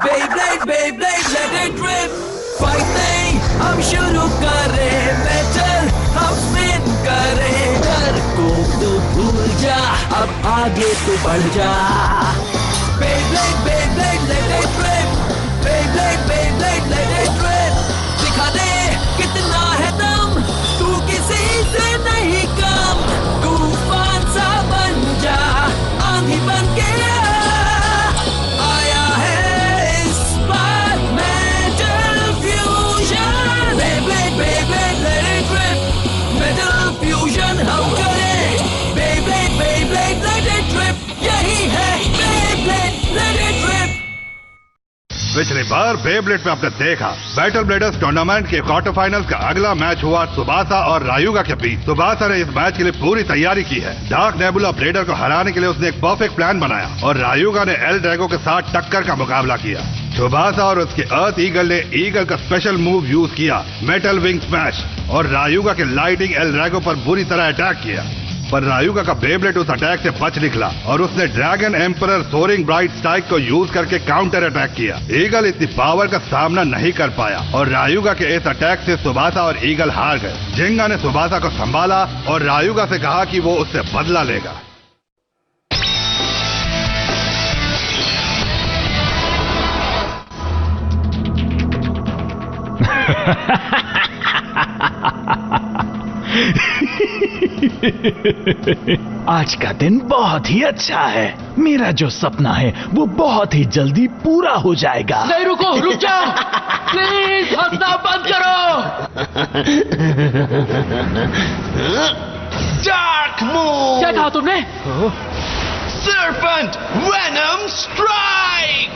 Beyblade, Beyblade, let it rip. Fight नहीं, हम शुरू करें बैटल, हम स्पिन करें डर को तो भूल जा, अब आगे तो बढ़ जा. Beyblade, Beyblade, let it rip. Beyblade, Beyblade, let it rip. दिखा दे कितना है दम, तू किसी से नहीं कम. तूफान सा बन जा, आंधी बन के आया है इस बार metal fusion. Beyblade, Beyblade, let it rip. Metal fusion हम करें. Beyblade, Beyblade, let it rip. यही है Beyblade, let it rip. पिछली बार बेब्लेड में आपने देखा बैटल ब्लेडर्स टूर्नामेंट के क्वार्टर फाइनल्स का अगला मैच हुआ सुबासा और रायुगा के बीच. सुबासा ने इस मैच के लिए पूरी तैयारी की है. डार्क नेबुला ब्लेडर को हराने के लिए उसने एक परफेक्ट प्लान बनाया और रायुगा ने एल ड्रैगो के साथ टक्कर का मुकाबला किया. सुबासा और उसके अर्थ ईगल ने ईगल का स्पेशल मूव यूज किया, मेटल विंग स्मैश, और रायुगा के लाइटिंग एल ड्रैगो पर बुरी तरह अटैक किया. पर रायुगा का बेब्लेड उस अटैक से बच निकला और उसने dragon emperor soaring bright strike को यूज करके काउंटर अटैक किया. ईगल इतनी पावर का सामना नहीं कर पाया और रायुगा के इस अटैक से सुबासा और ईगल हार गए. जिंगा ने सुबासा को संभाला और रायुगा से कहा कि वो उससे बदला लेगा. आज का दिन बहुत ही अच्छा है. मेरा जो सपना है वो बहुत ही जल्दी पूरा हो जाएगा. नहीं रुको, रुक जाओ प्लीज, हंसना बंद करो. Dark move. क्या कहा तुमने? Serpent venom strike.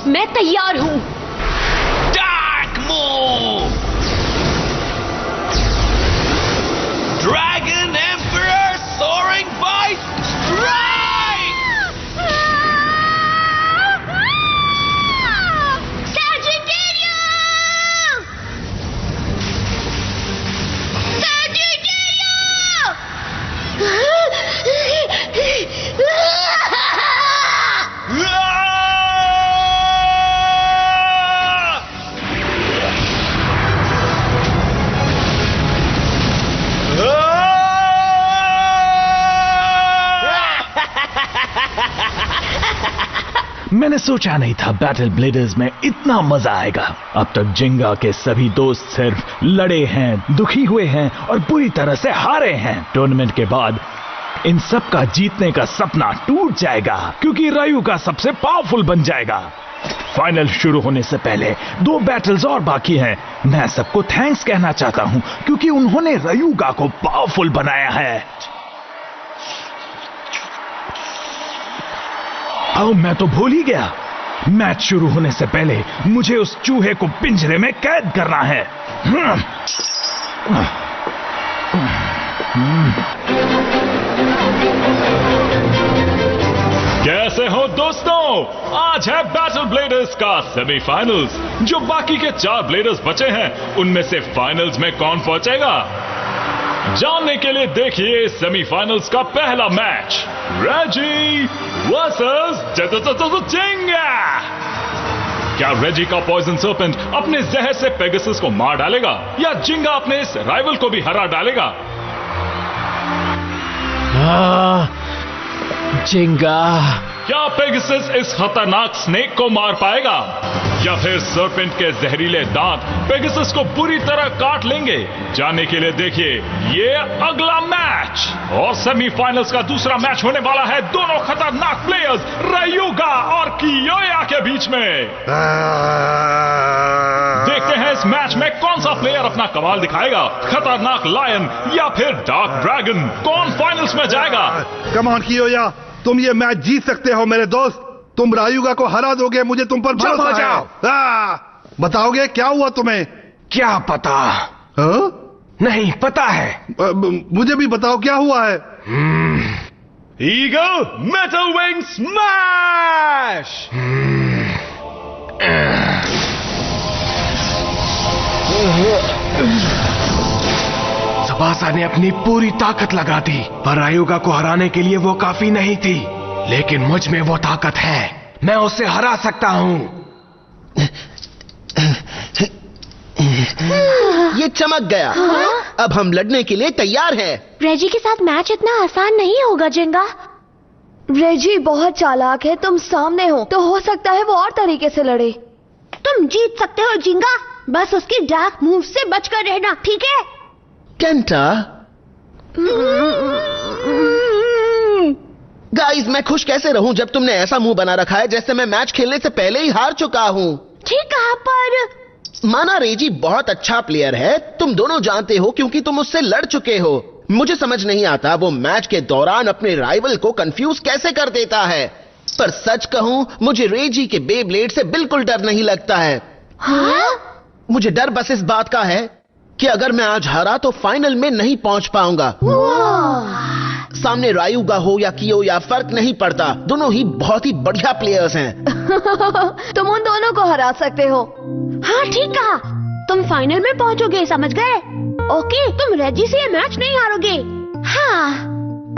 मैं तैयार हूं. Dark move. Dragon emperor soaring bite strike. Sagittarius! मैंने सोचा नहीं था बैटल ब्लेडर्स में इतना मजा आएगा. अब तक जिंगा के सभी दोस्त सिर्फ लड़े हैं, दुखी हुए हैं और बुरी तरह से हारे हैं. टूर्नामेंट के बाद इन सब का जीतने का सपना टूट जाएगा क्योंकि रायुगा सबसे पावरफुल बन जाएगा. फाइनल शुरू होने से पहले 2 बैटल्स और बाकी हैं. मैं सबको थैंक्स कहना चाहता हूं क्योंकि उन्होंने रायुगा को पावरफुल बनाया है. मैं तो भूल ही गया. मैच शुरू होने से पहले मुझे उस चूहे को पिंजरे में कैद करना है. कैसे हो दोस्तों? आज है बैटल ब्लेडर्स का सेमीफाइनल्स. जो बाकी के 4 ब्लेडर्स बचे हैं उनमें से फाइनल्स में कौन पहुंचेगा, जानने के लिए देखिए सेमीफाइनल्स का पहला मैच, रेजी वर्सेस जिंगा. क्या रेजी का पॉइजन सर्पेंट अपने जहर से पेगासस को मार डालेगा या जिंगा अपने इस राइवल को भी हरा डालेगा? जिंगा. क्या पेगासस इस खतरनाक स्नेक को मार पाएगा या फिर सर्पेंट के जहरीले दांत पेगासस को बुरी तरह काट लेंगे? जानने के लिए देखिए ये अगला मैच. और सेमीफाइनल्स का दूसरा मैच होने वाला है दोनों खतरनाक प्लेयर्स रायुगा और कियोया के बीच में. देखते हैं इस मैच में कौन सा प्लेयर अपना कमाल दिखाएगा, खतरनाक लायन या फिर डार्क ड्रैगन. कौन फाइनल्स में जाएगा? कम ऑन कियोया, तुम ये मैच जीत सकते हो मेरे दोस्त. तुम रायुगा को हरा दोगे, मुझे तुम पर भरोसा है. बताओगे क्या हुआ तुम्हें? क्या पता? नहीं पता है. मुझे भी बताओ क्या हुआ है. Eagle metal wing smash. Tsubasa ने अपनी पूरी ताकत लगा दी, पर रायुगा को हराने के लिए वो काफी नहीं थी। लेकिन मुझ में वो ताकत है, मैं उसे हरा सकता हूँ। ये चमक गया। अब हम लड़ने के लिए तैयार हैं। रेजी के साथ मैच इतना आसान नहीं होगा जिंगा। रेजी बहुत चालाक है, तुम सामने हो तो हो सकता है वो और तरीके से लड़े। तुम जीत सकते हो जिंगा, बस उसके डार्क मूव से बचकर रहना, ठीक है? केंटा, गाइस मैं खुश कैसे रहूं जब तुमने ऐसा मुंह बना रखा है जैसे मैं मैच खेलने से पहले ही हार चुका हूं। ठीक कहा, पर माना रेजी बहुत अच्छा प्लेयर है, तुम दोनों जानते हो क्योंकि तुम उससे लड़ चुके हो। मुझे समझ नहीं आता वो मैच के दौरान अपने राइवल को कंफ्यूज कैसे कर देता है। पर सच कहूं, मुझे रेजी के बेब्लेड से बिल्कुल डर नहीं लगता है। मुझे डर बस इस बात का है कि अगर मैं आज हारा तो फाइनल में नहीं पहुंच पाऊंगा। सामने रायुगा हो या कियो या फर्क नहीं पड़ता, दोनों ही बहुत ही बढ़िया प्लेयर्स हैं। तुम उन दोनों को हरा सकते हो। हाँ ठीक कहा, तुम फाइनल में पहुंचोगे, समझ गए? ओके, तुम रेजी से ये मैच नहीं हारोगे। हाँ,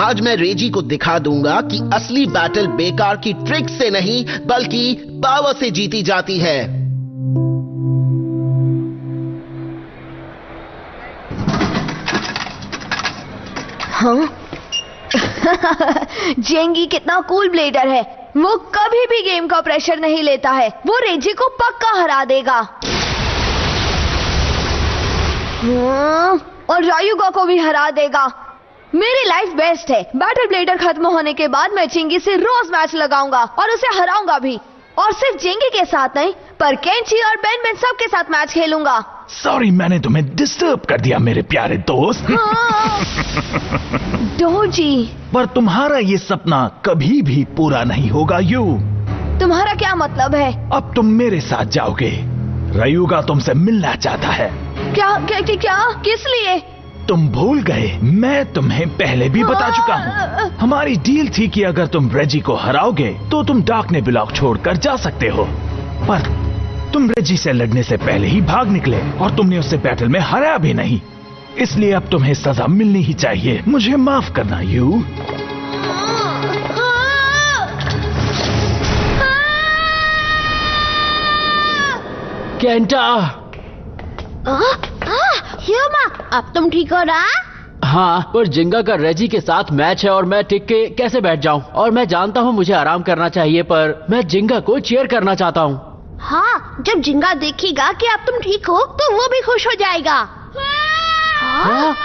आज मैं रेजी को दिखा दूंगा कि असली बैटल बेकार की ट्रिक से नहीं बल्कि पावर से जीती जाती है। हाँ? जेंगी कितना कूल ब्लेडर है, वो कभी भी गेम का प्रेशर नहीं लेता है। वो रेजी को पक्का हरा देगा। और रायुगा को भी हरा देगा। मेरी लाइफ बेस्ट है। बैटल ब्लेडर खत्म होने के बाद मैं जेंगी से रोज मैच लगाऊंगा और उसे हराऊंगा भी। और सिर्फ जेंगी के साथ नहीं, पर केंची और बेन सबके साथ मैच खेलूंगा। सॉरी, मैंने तुम्हें डिस्टर्ब कर दिया मेरे प्यारे दोस्त। डोजी, पर तुम्हारा ये सपना कभी भी पूरा नहीं होगा। यू, तुम्हारा क्या मतलब है? अब तुम मेरे साथ जाओगे। रायुगा तुमसे मिलना चाहता है। क्या? किस लिए? तुम भूल गए, मैं तुम्हें पहले भी बता चुका हूँ। हमारी डील थी कि अगर तुम रेजी को हराओगे तो तुम डार्क नेबुला छोड़कर जा सकते हो। पर तुम रेजी से लड़ने से पहले ही भाग निकले और तुमने उससे बैटल में हराया भी नहीं। इसलिए अब तुम्हें सजा मिलनी ही चाहिए। मुझे माफ करना यू। केंटा, ह्यूमा, अब तुम ठीक हो ना? हाँ, पर जिंगा का रेजी के साथ मैच है और मैं टिक के कैसे बैठ जाऊं? और मैं जानता हूँ मुझे आराम करना चाहिए, पर मैं जिंगा को चीयर करना चाहता हूँ। हाँ, जब जिंगा देखेगा कि अब तुम ठीक हो तो वो भी खुश हो जाएगा। हाँ?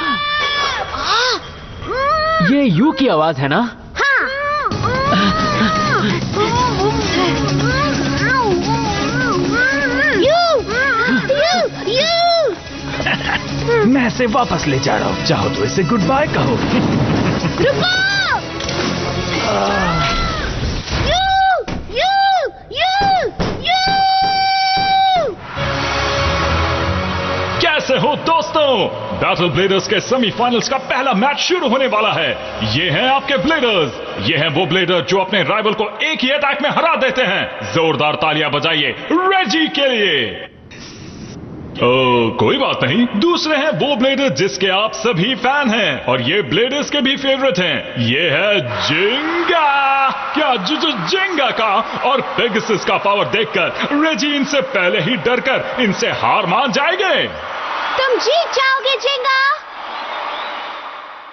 ये यू की आवाज है ना? हाँ। मैं इसे वापस ले जा रहा हूँ। चाहो तो इसे गुड बाय कहो। रुको! कैसे हो दोस्तों? बैटल ब्लेडर्स के सेमीफाइनल्स का पहला मैच शुरू होने वाला है। ये हैं आपके ब्लेडर्स। ये हैं वो ब्लेडर जो अपने राइवल को एक ही अटैक में हरा देते हैं। जोरदार तालियां बजाइए रेजी के लिए। कोई बात नहीं, दूसरे हैं वो ब्लेडर जिसके आप सभी फैन हैं और ये ब्लेडर्स के भी फेवरेट हैं। ये है जिंगा। क्या जिंगा का और पेगासस का पावर देखकर रेजी इनसे पहले ही डरकर इनसे हार मान जाएंगे। तुम जीत जाओगे जिंगा।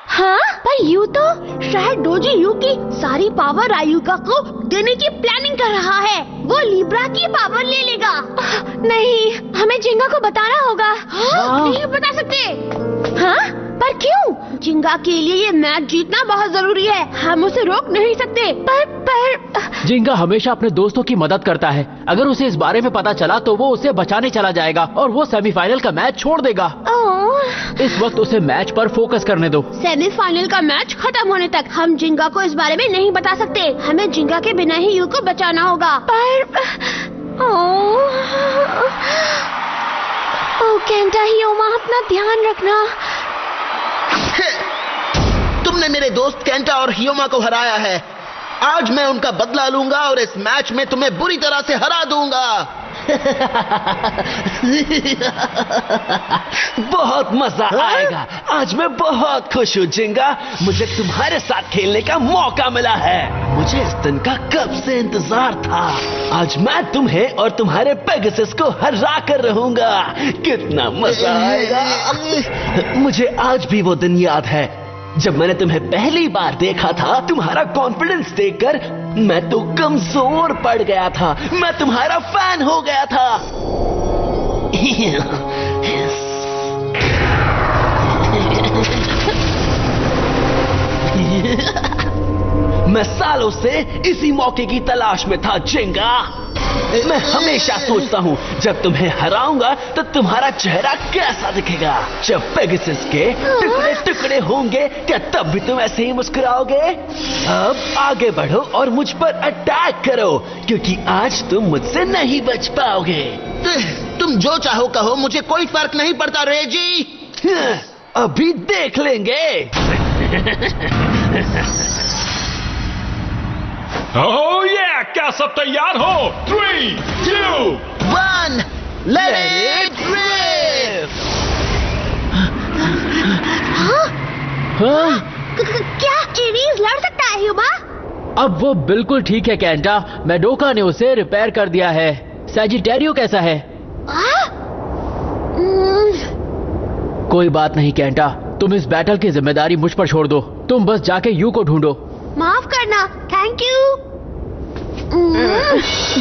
हाँ, पर यू तो शायद डोजी यू की सारी पावर रायुगा को देने की प्लानिंग कर रहा है। वो लिब्रा की पावर ले लेगा। नहीं, हमें जिंगा को बताना होगा। नहीं बता सकते। हाँ, पर क्यों? जिंगा के लिए ये मैच जीतना बहुत जरूरी है। हम उसे रोक नहीं सकते। पर जिंगा हमेशा अपने दोस्तों की मदद करता है। अगर उसे इस बारे में पता चला तो वो उसे बचाने चला जाएगा और वो सेमीफाइनल का मैच छोड़ देगा। इस वक्त उसे मैच पर फोकस करने दो। सेमीफाइनल का मैच खत्म होने तक हम जिंगा को इस बारे में नहीं बता सकते। हमें जिंगा के बिना ही यू को बचाना होगा। पर केंटा, ह्यूमा, अपना ध्यान रखना। तुमने मेरे दोस्त केंटा और ह्यूमा को हराया है। आज मैं उनका बदला लूंगा और इस मैच में तुम्हें बुरी तरह से हरा दूंगा। बहुत मजा आएगा। आज मैं बहुत खुश हूँ जिंगा, मुझे तुम्हारे साथ खेलने का मौका मिला है। मुझे इस दिन का कब से इंतजार था। आज मैं तुम्हें और तुम्हारे पेगासस को हरा कर रहूंगा। कितना मजा आएगा। मुझे आज भी वो दिन याद है जब मैंने तुम्हें पहली बार देखा था। तुम्हारा कॉन्फिडेंस देखकर मैं तो कमजोर पड़ गया था। मैं तुम्हारा फैन हो गया था। मैं सालों से इसी मौके की तलाश में था जिंगा। मैं हमेशा सोचता हूँ जब तुम्हें हराऊंगा तो तुम्हारा चेहरा कैसा दिखेगा। जब पेगासस के टुकड़े टुकड़े होंगे क्या तब भी तुम ऐसे ही मुस्कुराओगे? अब आगे बढ़ो और मुझ पर अटैक करो, क्योंकि आज तुम मुझसे नहीं बच पाओगे। तुम जो चाहो कहो, मुझे कोई फर्क नहीं पड़ता रेजी। अभी देख लेंगे। ओह ये क्या सब तैयार हो? 3, 2, 1 लेट इट रिप। क्या चीनीज लड़ सकता है ह्यूमा? अब वो बिल्कुल ठीक है कैंटा। मेडोका ने उसे रिपेयर कर दिया है। सैजिटेरियो कैसा है? कोई बात नहीं कैंटा, तुम इस बैटल की जिम्मेदारी मुझ पर छोड़ दो। तुम बस जाके यू को ढूंढो। माफ करना। Thank you.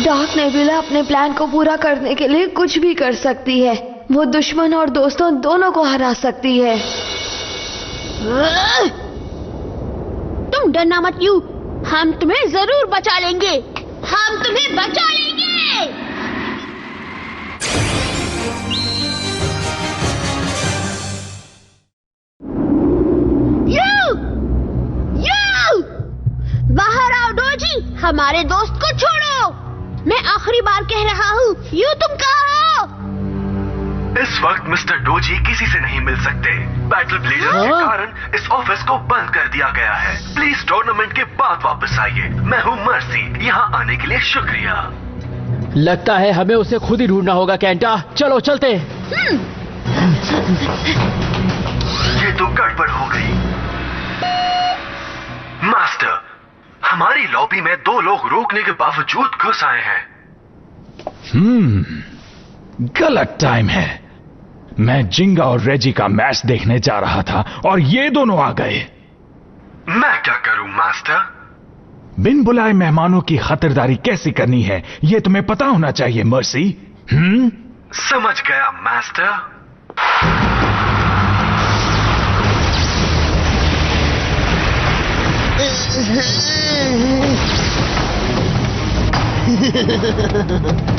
डार्क नेबुला अपने प्लान को पूरा करने के लिए कुछ भी कर सकती है। वो दुश्मन और दोस्तों दोनों को हरा सकती है। तुम डरना मत यू, हम तुम्हें जरूर बचा लेंगे। हम तुम्हें बचा लेंगे। बाहर आओ डोजी, हमारे दोस्त को छोड़ो। मैं आखिरी बार कह रहा हूँ, यू तुम कहाँ हो? इस वक्त मिस्टर डोजी किसी से नहीं मिल सकते। बैटल ब्लेडर्स के कारण इस ऑफिस को बंद कर दिया गया है। प्लीज टूर्नामेंट के बाद वापस आइए। मैं हूँ मर्सी। यहाँ आने के लिए शुक्रिया। लगता है हमें उसे खुद ही ढूंढना होगा कैंटा। चलो चलते। ये तो गड़बड़ हो गई। मास्टर, हमारी लॉबी में 2 लोग रोकने के बावजूद घुस आए हैं। गलत टाइम है। मैं जिंगा और रेजी का मैच देखने जा रहा था और ये दोनों आ गए। मैं क्या करूं मास्टर? बिन बुलाए मेहमानों की खातिरदारी कैसी करनी है ये तुम्हें पता होना चाहिए मर्सी। समझ गया मास्टर।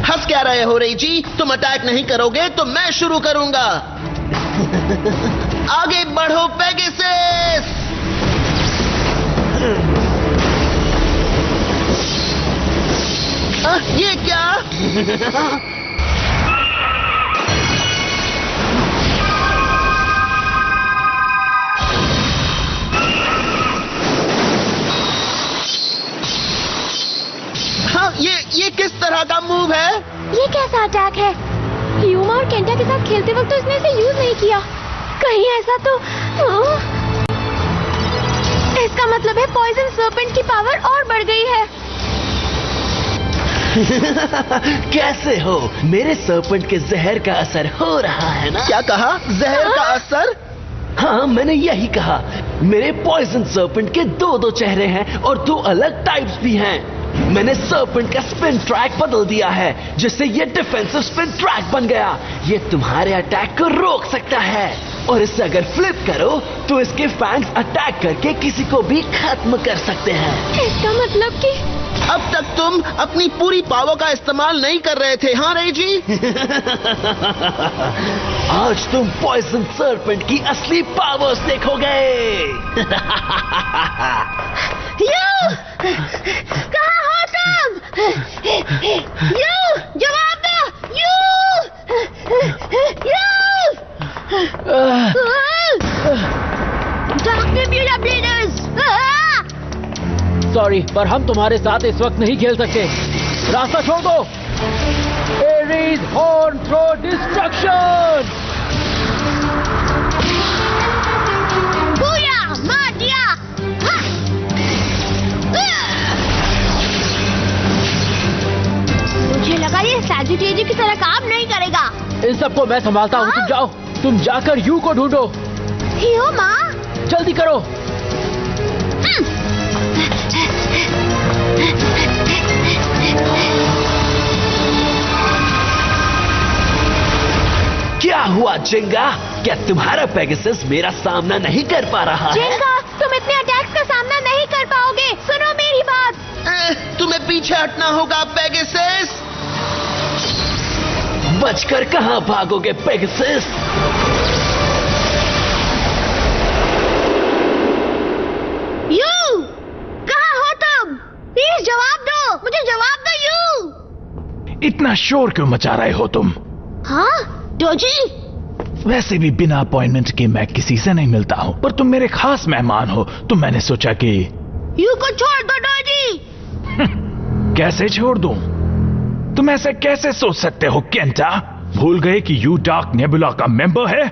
हंस क्या रहे हो रेजी? तुम अटैक नहीं करोगे तो मैं शुरू करूंगा। आगे बढ़ो पेगासस। ये क्या? हाँ, ये किस तरह का मूव है? ये कैसा अटैक है? ह्यूमा और केंटा के साथ खेलते वक्त तो इसने इसे यूज नहीं किया। कहीं ऐसा तो इसका मतलब है पॉइजन सर्पेंट की पावर और बढ़ गई है। कैसे हो? मेरे सर्पेंट के जहर का असर हो रहा है ना? क्या कहा? जहर का असर? हाँ, मैंने यही कहा। मेरे पॉइजन सर्पेंट के 2 चेहरे हैं और 2 अलग टाइप्स भी हैं। मैंने सर्पेंट का स्पिन ट्रैक बदल दिया है जिससे ये डिफेंसिव स्पिन ट्रैक बन गया। ये तुम्हारे अटैक को रोक सकता है और इसे अगर फ्लिप करो तो इसके फैंग्स अटैक करके किसी को भी खत्म कर सकते हैं। इसका मतलब कि अब तक तुम अपनी पूरी पावर का इस्तेमाल नहीं कर रहे थे, हाँ रेजी? आज तुम पॉइजन सर्पेंट की असली पावर्स देखोगे। कहाँ हो तुम? जवाब दो। Dark nebula bladers. सॉरी, पर हम तुम्हारे साथ इस वक्त नहीं खेल सकते। रास्ता छोड़ दो। Aries horn throw destruction. Booyah, मार दिया। हा! मुझे लगा ये सैजिटेरियस की तरह काम नहीं करेगा। इन सबको मैं संभालता हूँ, तुम जाओ। तुम जाकर यू को ढूंढो। हियो माँ। जल्दी करो। क्या हुआ जिंगा? क्या तुम्हारा पेगासस मेरा सामना नहीं कर पा रहा है? जिंगा, तुम इतने अटैक्स का सामना नहीं कर पाओगे। सुनो मेरी बात। तुम्हें पीछे हटना होगा पेगासस। बचकर कहाँ भागोगे पेगासस? यू, कहाँ हो तुम? प्लीज जवाब दो, मुझे जवाब दो यू। इतना शोर क्यों मचा रहे हो तुम? हाँ डोजी। वैसे भी बिना अपॉइंटमेंट के मैं किसी से नहीं मिलता हूँ, पर तुम मेरे खास मेहमान हो तो मैंने सोचा कि यू को छोड़ दो डोजी। कैसे छोड़ दूं? तुम ऐसे कैसे सोच सकते हो केंटा? भूल गए कि यू डार्क नेबुला का मेंबर है?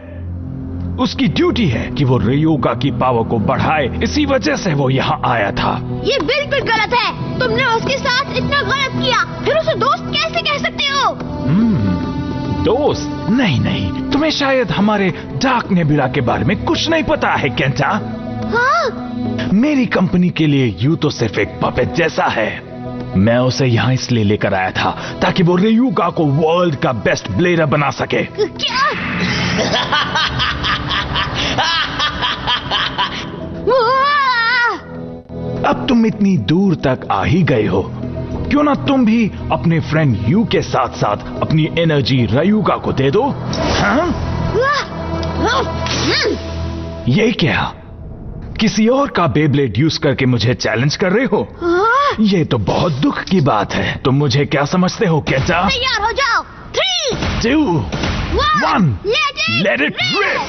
उसकी ड्यूटी है कि वो रयोगा की पावर को बढ़ाए, इसी वजह से वो यहाँ आया था। ये बिल्कुल गलत है। तुमने उसके साथ इतना गलत किया, फिर उसे दोस्त कैसे कह सकते हो? दोस्त? नहीं, तुम्हें शायद हमारे डार्क नेबुला के बारे में कुछ नहीं पता है केंटा। हाँ? मेरी कंपनी के लिए यू तो सिर्फ एक पपेट जैसा है। मैं उसे यहाँ इसलिए लेकर आया था ताकि वो रयोगा को वर्ल्ड का बेस्ट ब्लेडर बना सके। क्या? अब तुम इतनी दूर तक आ ही गए हो, क्यों ना तुम भी अपने फ्रेंड यू के साथ साथ अपनी एनर्जी रयोगा को दे दो? हाँ? ये क्या? किसी और का बेब्लेड यूज करके मुझे चैलेंज कर रहे हो? ये तो बहुत दुख की बात है। तुम मुझे क्या समझते हो केंटा? तैयार हो जाओ। 3, 2, 1, let it rip!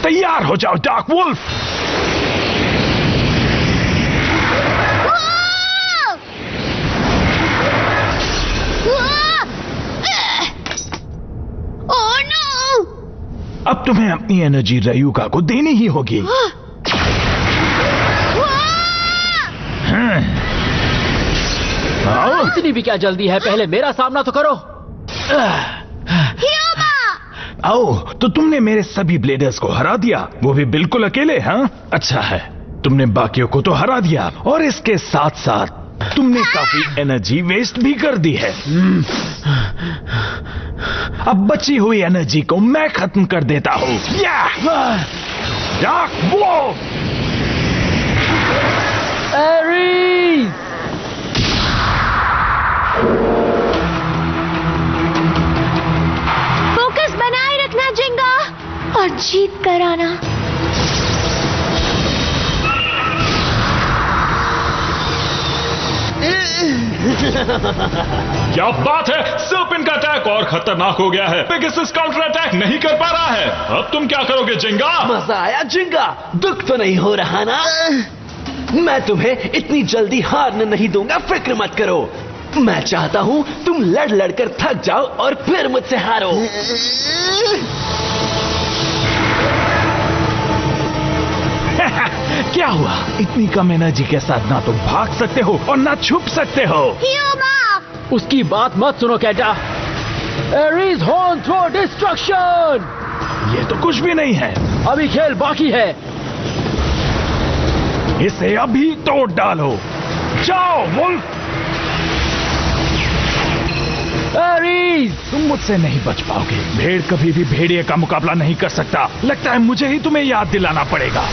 तैयार हो जाओ डार्क वुल्फ। Oh no! अब तुम्हें अपनी एनर्जी रयोगा को देनी ही होगी। इतनी भी क्या जल्दी है? पहले मेरा सामना तो करो। आओ, तो तुमने मेरे सभी ब्लेडर्स को हरा दिया, वो भी बिल्कुल अकेले। हाँ, अच्छा है, तुमने बाकियों को तो हरा दिया और इसके साथ साथ तुमने काफी एनर्जी वेस्ट भी कर दी है। अब बची हुई एनर्जी को मैं खत्म कर देता हूँ। Dark wolf! एरीज! फोकस बनाए रखना जिंगा और जीत कर आना। क्या बात है! सर्पेंट का अटैक और खतरनाक हो गया है। पेगासस काउंटर अटैक नहीं कर पा रहा है। अब तुम क्या करोगे जिंगा? मजा आया जिंगा? दुख तो नहीं हो रहा ना? मैं तुम्हें इतनी जल्दी हारने नहीं दूंगा, फिक्र मत करो। मैं चाहता हूँ तुम लड़ लड़ कर थक जाओ और फिर मुझसे हारो। क्या हुआ? इतनी कम एनर्जी के साथ ना तुम भाग सकते हो और ना छुप सकते हो। उसकी बात मत सुनो Kenta. Aries horn throw destruction! ये तो कुछ भी नहीं है। अभी खेल बाकी है। इसे अभी तोड़ डालो। जाओ वुल्फ! एरीज! तुम मुझसे नहीं बच पाओगे। भेड़ कभी भी भेड़िए का मुकाबला नहीं कर सकता। लगता है मुझे ही तुम्हें याद दिलाना पड़ेगा।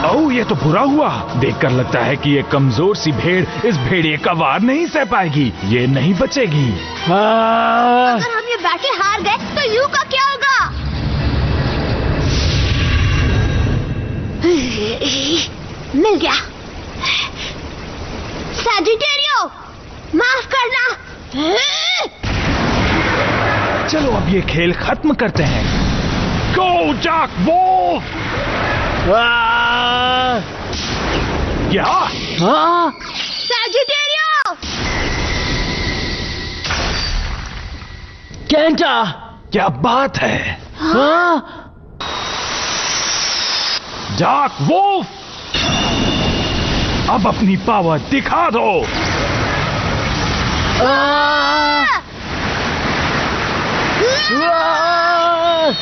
ओह, ये तो बुरा हुआ। देखकर लगता है कि ये कमजोर सी भेड़ इस भेड़िए का वार नहीं सह पाएगी। ये नहीं बचेगी। अगर हम ये बैटल हार गए तो यू का क्या होगा? मिल गया। सैजिटेरियो, माफ करना। चलो अब ये खेल खत्म करते हैं। Go dark wolf! क्या? सैजिटेरियो! केंटा! क्या बात है? डार्क वोल्फ, अब अपनी पावर दिखा दो।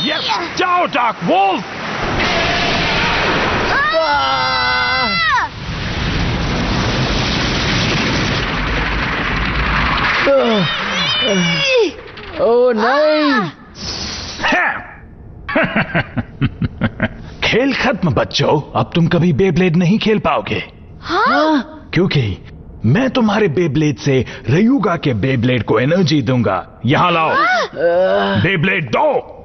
यस, जाओ डार्क वोल्फ। ओ नहीं! खेल खत्म बच्चों, अब तुम कभी बेब्लेड नहीं खेल पाओगे। क्योंकि मैं तुम्हारे बेब्लेड से रयूगा के बेब्लेड को एनर्जी दूंगा। यहां लाओ, बेब्लेड दो।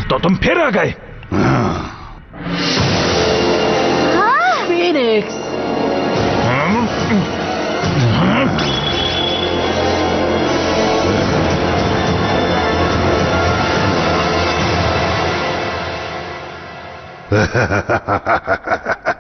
तो तुम फिर आ गए। Phoenix! Ha ha ha ha ha ha ha.